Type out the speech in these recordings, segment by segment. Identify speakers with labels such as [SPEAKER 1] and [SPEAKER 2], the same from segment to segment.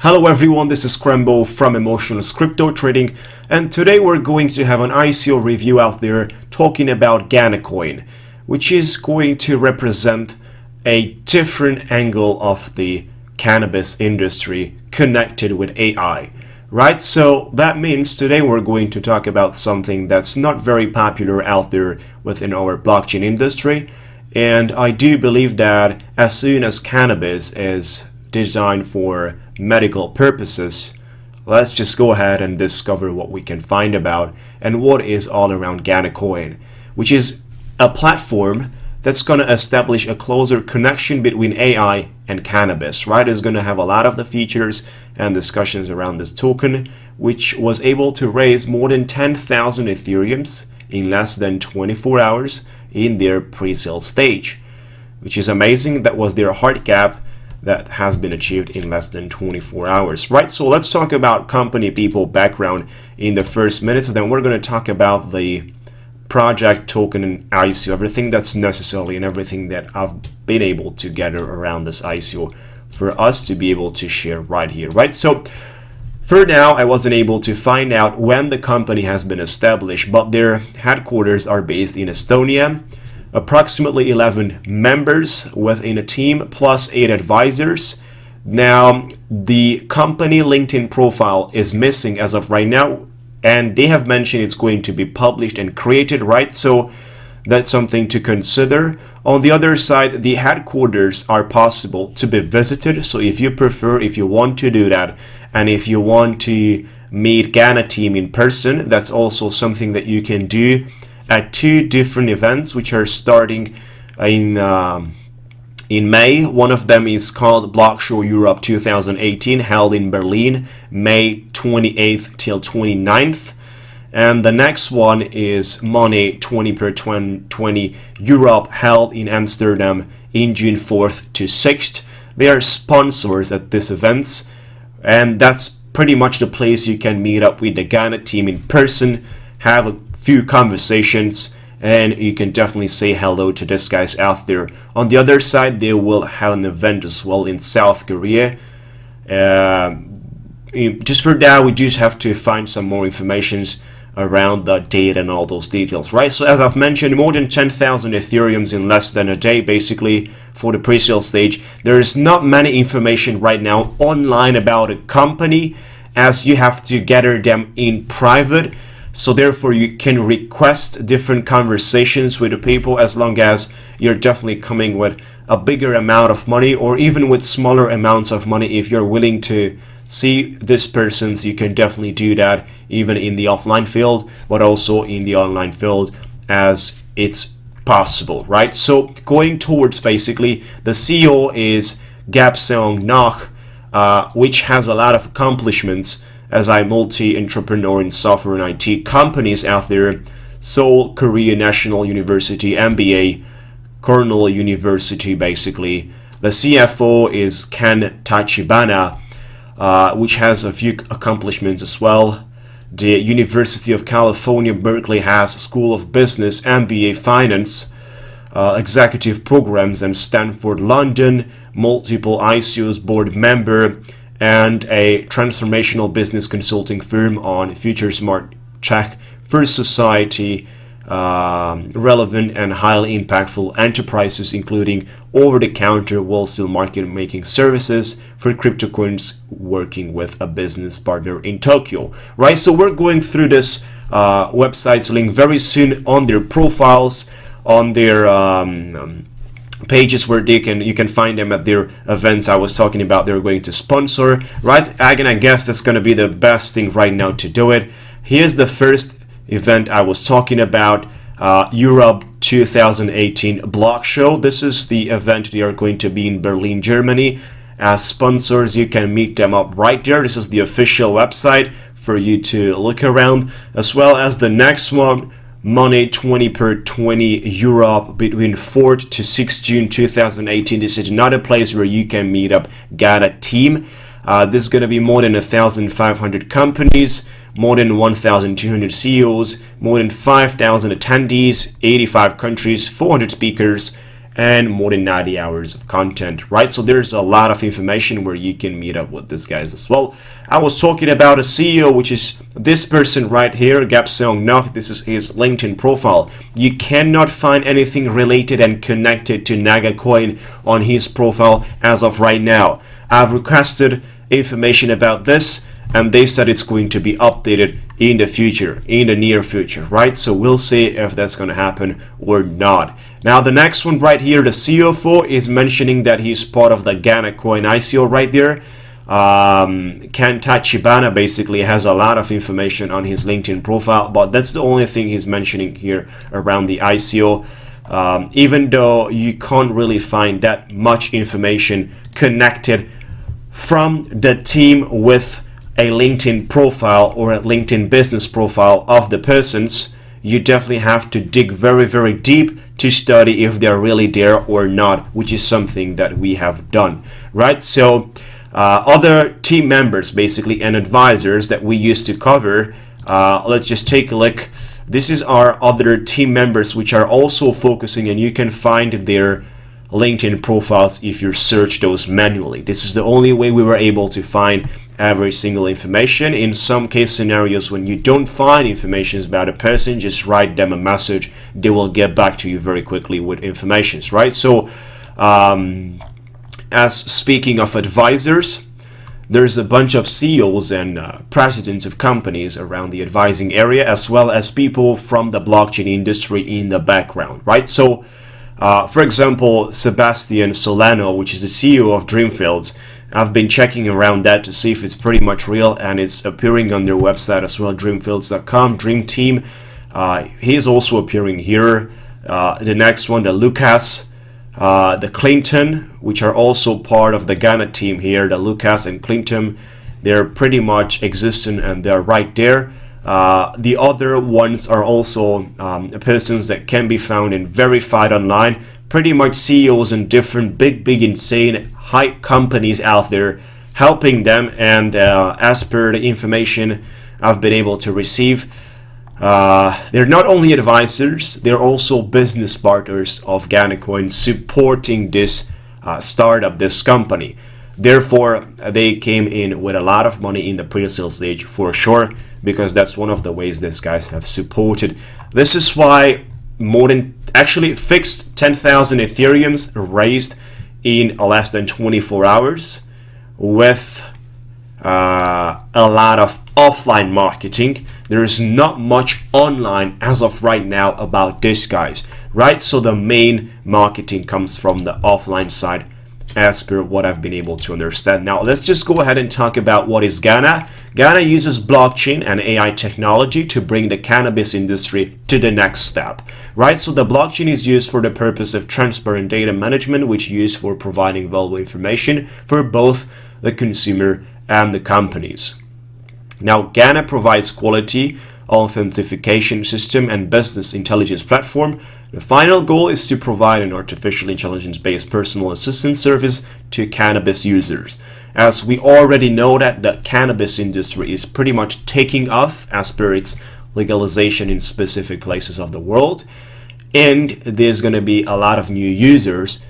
[SPEAKER 1] Hello everyone, this is Scramble from Emotionless Crypto Trading, and today we're going to have an ICO review out there talking about Ganacoin, which is going to represent a different angle of the cannabis industry connected with AI. Right, so that means today we're going to talk about something that's not very popular out there within our blockchain industry, and I do believe that as soon as cannabis is designed for medical purposes, let's just go ahead and discover what we can find about and what is all around Ganacoin, which is a platform that's going to establish a closer connection between AI and cannabis, right? It's going to have a lot of the features and discussions around this token, which was able to raise more than 10,000 Ethereums in less than 24 hours in their pre-sale stage, which is amazing. That was their hard cap that has been achieved in less than 24 hours, right? So let's talk about company, people, background in the first minutes, and then we're going to talk about the project, token, and ICO, everything that's necessary and everything that I've been able to gather around this ICO for us to be able to share right here, right? So for now, I wasn't able to find out when the company has been established, but their headquarters are based in Estonia. Approximately 11 members within a team plus 8 advisors. Now, the company LinkedIn profile is missing as of right now, and they have mentioned it's going to be published and created, right? So that's something to consider. On the other side, the headquarters are possible to be visited. So if you prefer, if you want to do that, and if you want to meet Gana team in person, that's also something that you can do at 2 different events which are starting in May. One of them is called Block Show Europe 2018, held in Berlin, May 28th till 29th. And the next one is Money 20/20 Europe, held in Amsterdam in June 4th to 6th. They are sponsors at these events, and that's pretty much the place you can meet up with the Gana team in person, have a few conversations, and you can definitely say hello to these guys out there. On the other side, they will have an event as well in South Korea. Just for that, we just have to find some more information around the date and all those details, right? So as I've mentioned, more than 10,000 Ethereums in less than a day, basically, for the pre-sale stage. There is not many information right now online about a company, as you have to gather them in private. So therefore, you can request different conversations with the people as long as you're definitely coming with a bigger amount of money, or even with smaller amounts of money. If you're willing to see this person, you can definitely do that even in the offline field, but also in the online field as it's possible, right? So going towards, basically, the CEO is Gap Seong Nok, which has a lot of accomplishments as a multi-entrepreneur in software and IT companies out there. Seoul Korea National University, MBA, Cornell University, basically. The CFO is Ken Tachibana, which has a few accomplishments as well. The University of California, Berkeley has School of Business, MBA Finance, executive programs, and Stanford, London, multiple ICOs board member, and a transformational business consulting firm on future smart tech for society, relevant and highly impactful enterprises, including over-the-counter wholesale market-making services for crypto coins, working with a business partner in Tokyo, right? So we're going through this website's link very soon on their profiles, on their pages where you can find them at their events I was talking about. They're going to sponsor, right? Again, I guess that's going to be the best thing right now to do it. Here's the first event I was talking about, Europe 2018 Block Show. This is the event. They are going to be in Berlin, Germany. As sponsors, you can meet them up right there. This is the official website for you to look around, as well as the next one, Money 20/20 Europe, between 4th to 6th June 2018. This is another place where you can meet up Gana team. This is going to be more than 1,500 companies, more than 1,200 CEOs, more than 5,000 attendees, 85 countries, 400 speakers, and more than 90 hours of content, right? So there's a lot of information where you can meet up with these guys as well. I was talking about a CEO, which is this person right here, Gap Seong Nok. This is his LinkedIn profile. You cannot find anything related and connected to Ganacoin on his profile as of right now. I've requested information about this, and they said it's going to be updated in the future, in the near future, right? So we'll see if that's going to happen or not. Now the next one right here, the CFO is mentioning that he's part of the Ganacoin ICO right there. Ken Tachibana basically has a lot of information on his LinkedIn profile, but that's the only thing he's mentioning here around the ICO. Even though you can't really find that much information connected from the team with a LinkedIn profile or a LinkedIn business profile of the persons, you definitely have to dig very, very deep to study if they're really there or not, which is something that we have done, right? So other team members basically and advisors that we used to cover, let's just take a look. This is our other team members which are also focusing, and you can find their LinkedIn profiles if you search those manually. This is the only way we were able to find every single information. In some case scenarios, when you don't find information about a person, just write them a message. They will get back to you very quickly with information, right? So as speaking of advisors, there's a bunch of CEOs and presidents of companies around the advising area, as well as people from the blockchain industry in the background, right? So for example, Sebastian Solano, which is the CEO of Dreamfields, I've been checking around that to see if it's pretty much real, and it's appearing on their website as well, dreamfields.com, Dream Team. He is also appearing here. The next one, the Lucas, the Clinton, which are also part of the Gana team here, the Lucas and Clinton, they're pretty much existent and they're right there. The other ones are also persons that can be found and verified online, pretty much CEOs in different big, insane, high companies out there, helping them. And as per the information I've been able to receive, they're not only advisors, they're also business partners of Ganacoin, supporting this startup, this company. Therefore, they came in with a lot of money in the pre-sale stage for sure, because that's one of the ways these guys have supported. This is why more than actually fixed 10,000 Ethereums raised in less than 24 hours with a lot of offline marketing. There is not much online as of right now about this, guys, right? So the main marketing comes from the offline side, as per what I've been able to understand. Now let's just go ahead and talk about what is Gana. Gana uses blockchain and AI technology to bring the cannabis industry to the next step, right? So the blockchain is used for the purpose of transparent data management, which is used for providing valuable information for both the consumer and the companies. Now Gana provides quality authentication system and business intelligence platform. The final goal is to provide an artificial intelligence-based personal assistant service to cannabis users. As we already know that the cannabis industry is pretty much taking off as per its legalization in specific places of the world, and there's going to be a lot of new users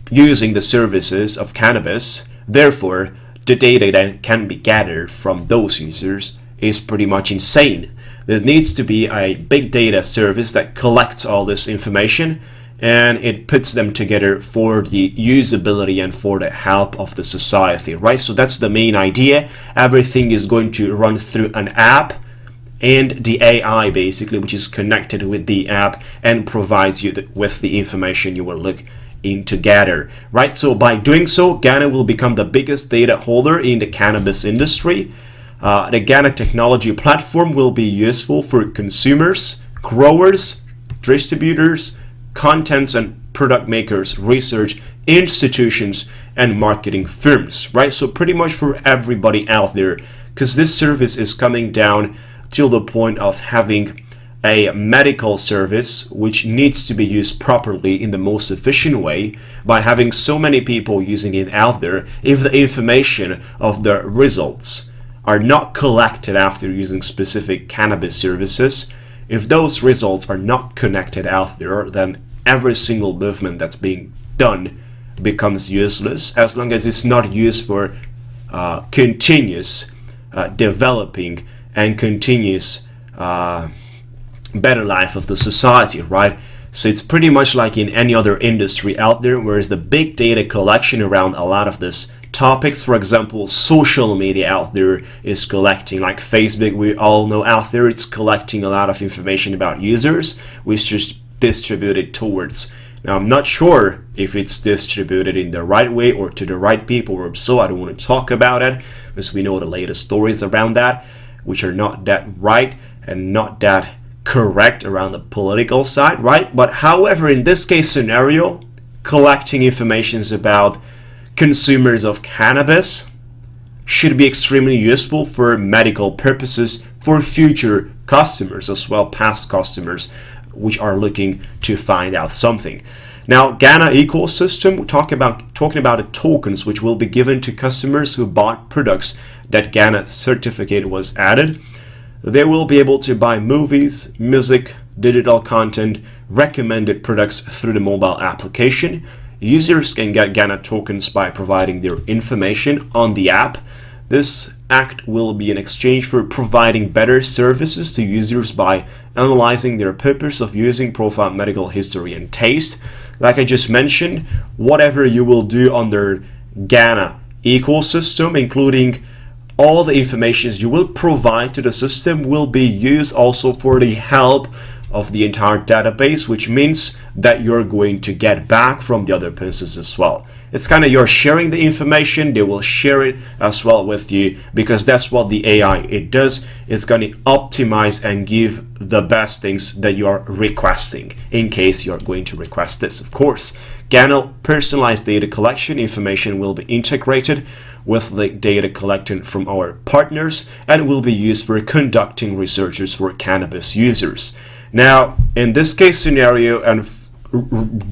[SPEAKER 1] using the services of cannabis. Therefore, the data that can be gathered from those users is pretty much insane. There needs to be a big data service that collects all this information and it puts them together for the usability and for the help of the society, right? So that's the main idea. Everything is going to run through an app and the AI basically, which is connected with the app and provides you with the information you will look in to gather, right? So by doing so, Gana will become the biggest data holder in the cannabis industry. The Gana technology platform will be useful for consumers, growers, distributors, contents and product makers, research institutions, and marketing firms, right? So pretty much for everybody out there, because this service is coming down till the point of having a medical service which needs to be used properly in the most efficient way. By having so many people using it out there, if the information of the results are not collected after using specific cannabis services, if those results are not connected out there, then every single movement that's being done becomes useless as long as it's not used for continuous developing and continuous better life of the society, right? So it's pretty much like in any other industry out there, whereas the big data collection around a lot of this topics, for example, social media out there is collecting, like Facebook, we all know out there, it's collecting a lot of information about users, which is distributed towards. Now, I'm not sure if it's distributed in the right way or to the right people, or so I don't want to talk about it, because we know the latest stories around that, which are not that right and not that correct around the political side, right? But however, in this case scenario, collecting information about consumers of cannabis should be extremely useful for medical purposes for future customers as well, past customers which are looking to find out something. Now, Gana Ecosystem, talking about the tokens which will be given to customers who bought products that Gana certificate was added. They will be able to buy movies, music, digital content, recommended products through the mobile application. Users can get Gana tokens by providing their information on the app. This act will be in exchange for providing better services to users by analyzing their purpose of using, profile, medical history, and taste. Like I just mentioned, whatever you will do under Gana Ecosystem, including all the information you will provide to the system, will be used also for the help of the entire database, which means that you're going to get back from the other persons as well. It's kind of you're sharing the information, they will share it as well with you, because that's what the AI it does. It's going to optimize and give the best things that you're requesting, in case you're going to request this, of course. Gana personalized data collection information will be integrated with the data collected from our partners and will be used for conducting researches for cannabis users. Now, in this case scenario and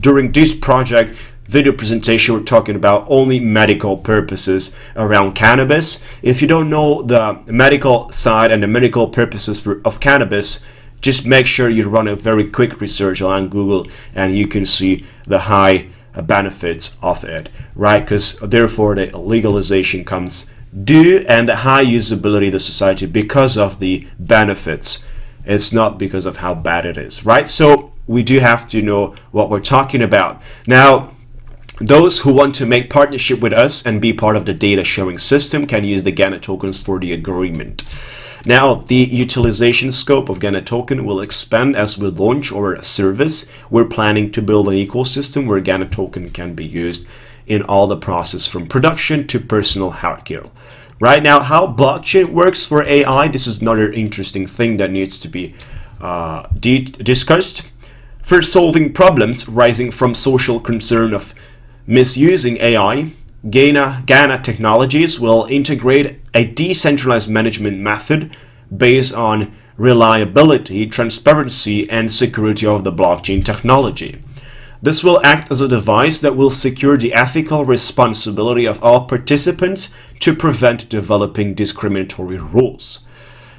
[SPEAKER 1] during this project video presentation, we're talking about only medical purposes around cannabis. If you don't know the medical side and the medical purposes of cannabis, just make sure you run a very quick research on Google and you can see the high benefits of it, right? Because therefore the legalization comes due and the high usability of the society because of the benefits. It's not because of how bad it is, right? So we do have to know what we're talking about. Now, those who want to make partnership with us and be part of the data sharing system can use the Gana tokens for the agreement. Now, the utilization scope of Gana token will expand as we launch our service. We're planning to build an ecosystem where Gana token can be used in all the process from production to personal healthcare. Right now, how blockchain works for AI, this is another interesting thing that needs to be discussed. For solving problems rising from social concern of misusing AI, Gana Technologies will integrate a decentralized management method based on reliability, transparency, and security of the blockchain technology. This will act as a device that will secure the ethical responsibility of all participants to prevent developing discriminatory rules.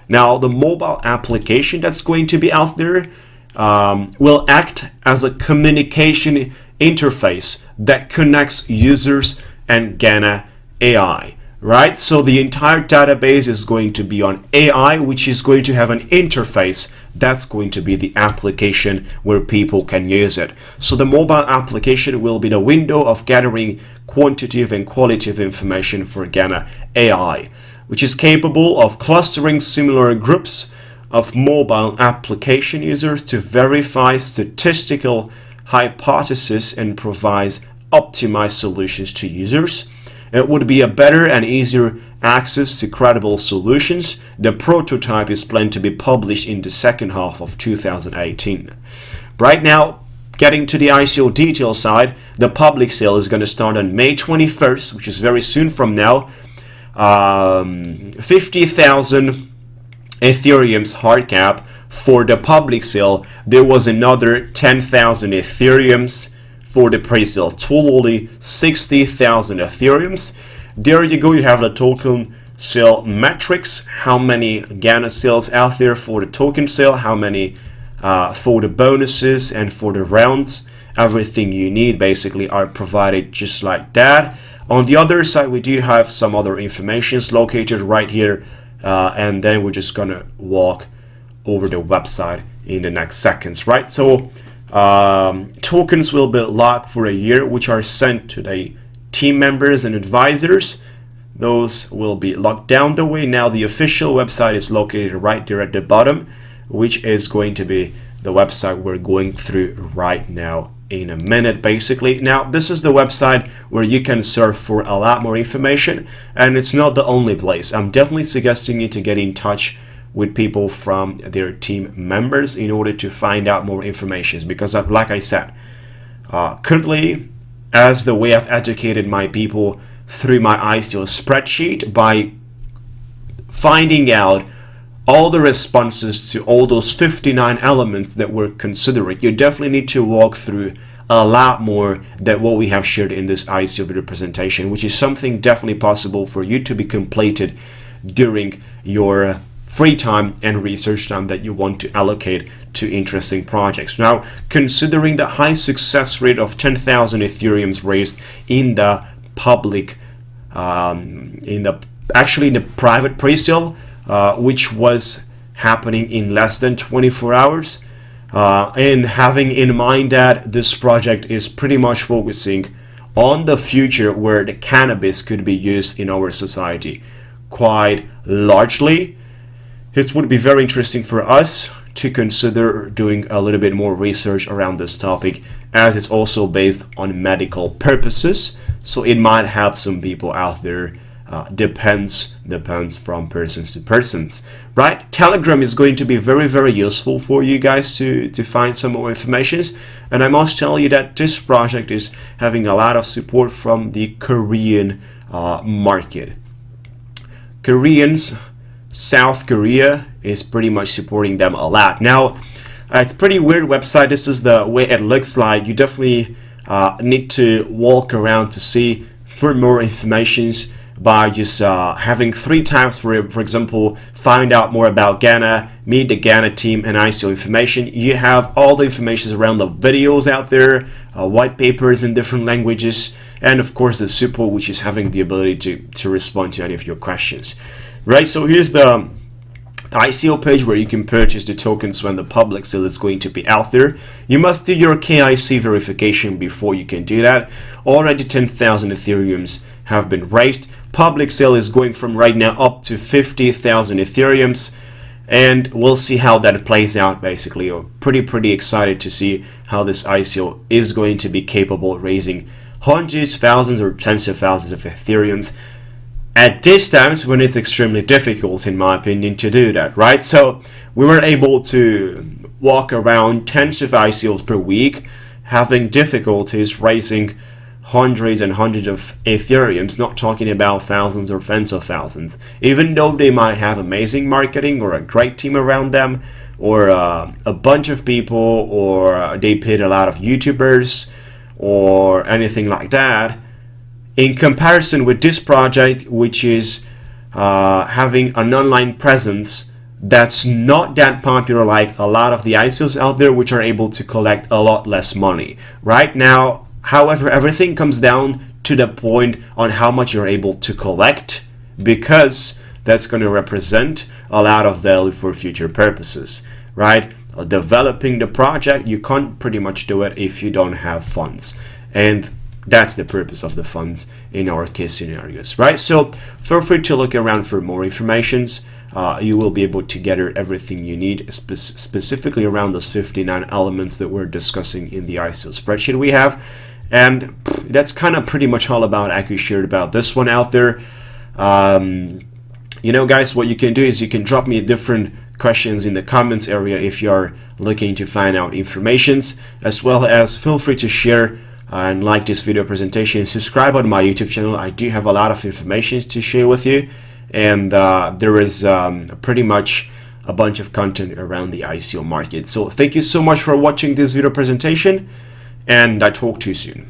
[SPEAKER 1] Now, the mobile application that's going to be out there will act as a communication interface that connects users and Gana AI, right? So the entire database is going to be on AI, which is going to have an interface that's going to be the application where people can use it. So the mobile application will be the window of gathering quantitative and qualitative information for Gana AI, which is capable of clustering similar groups of mobile application users to verify statistical hypotheses and provides optimized solutions to users. It would be a better and easier access to credible solutions. The prototype is planned to be published in the second half of 2018. Right now, getting to the ICO detail side, the public sale is going to start on May 21st, which is very soon from now. 50,000 Ethereum's hard cap for the public sale. There was another 10,000 Ethereums for the pre-sale, totally 60,000 Ethereums. There you go, you have the token sale metrics, how many Gana sales out there for the token sale, how many for the bonuses and for the rounds, everything you need basically are provided just like that. On the other side, we do have some other informations located right here, and then we're just gonna walk over the website in the next seconds, right? So tokens will be locked for a year, which are sent to the team members and advisors. Those will be locked down the way. Now the official website is located right there at the bottom, which is going to be the website we're going through right now in a minute basically. Now this is the website where you can surf for a lot more information, and it's not the only place. I'm definitely suggesting you to get in touch with people from their team members in order to find out more information, because like I said, currently, as the way I've educated my people through my ICO spreadsheet by finding out all the responses to all those 59 elements that we're considering, you definitely need to walk through a lot more than what we have shared in this ICO video presentation, which is something definitely possible for you to be completed during your free time and research time that you want to allocate to interesting projects. Now, considering the high success rate of 10,000 Ethereums raised in the public, in the private pre-sale, which was happening in less than 24 hours, and having in mind that this project is pretty much focusing on the future where the cannabis could be used in our society quite largely, it would be very interesting for us to consider doing a little bit more research around this topic, as it's also based on medical purposes, so it might help some people out there. Depends from persons to persons, right? Telegram is going to be very useful for you guys to find some more information, and I must tell you that this project is having a lot of support from the Korean market. South Korea is pretty much supporting them a lot. Now, it's a pretty weird website. This is the way it looks like. You definitely need to walk around to see for more informations by just having 3 tabs for example, find out more about Gana, meet the Gana team, and ICO information. You have all the information around the videos out there, white papers in different languages, and of course the support, which is having the ability to respond to any of your questions. Right, so here's the ICO page where you can purchase the tokens when the public sale is going to be out there. You must do your KYC verification before you can do that. Already 10,000 Ethereums have been raised. Public sale is going from right now up to 50,000 Ethereums, and we'll see how that plays out basically. We're pretty excited to see how this ICO is going to be capable of raising hundreds, thousands, or tens of thousands of Ethereums at this times when it's extremely difficult, in my opinion, to do that, right? So we were able to walk around tens of ICOs per week, having difficulties raising hundreds and hundreds of Ethereums, not talking about thousands or tens of thousands, even though they might have amazing marketing or a great team around them, or a bunch of people, or they paid a lot of YouTubers or anything like that. In comparison with this project, which is having an online presence that's not that popular like a lot of the ICOs out there, which are able to collect a lot less money. Right now, however, everything comes down to the point on how much you're able to collect, because that's going to represent a lot of value for future purposes, right? Developing the project, you can't pretty much do it if you don't have funds, and that's the purpose of the funds in our case scenarios, right? So feel free to look around for more informations. You will be able to gather everything you need, specifically around those 59 elements that we're discussing in the ICO spreadsheet we have. And that's kind of pretty much all about I shared about this one out there. You know, guys, what you can do is you can drop me different questions in the comments area if you're looking to find out informations, as well as feel free to share and like this video presentation. Subscribe on my YouTube channel. I do have a lot of information to share with you, and there is pretty much a bunch of content around the ICO market. So thank you so much for watching this video presentation, and I talk to you soon.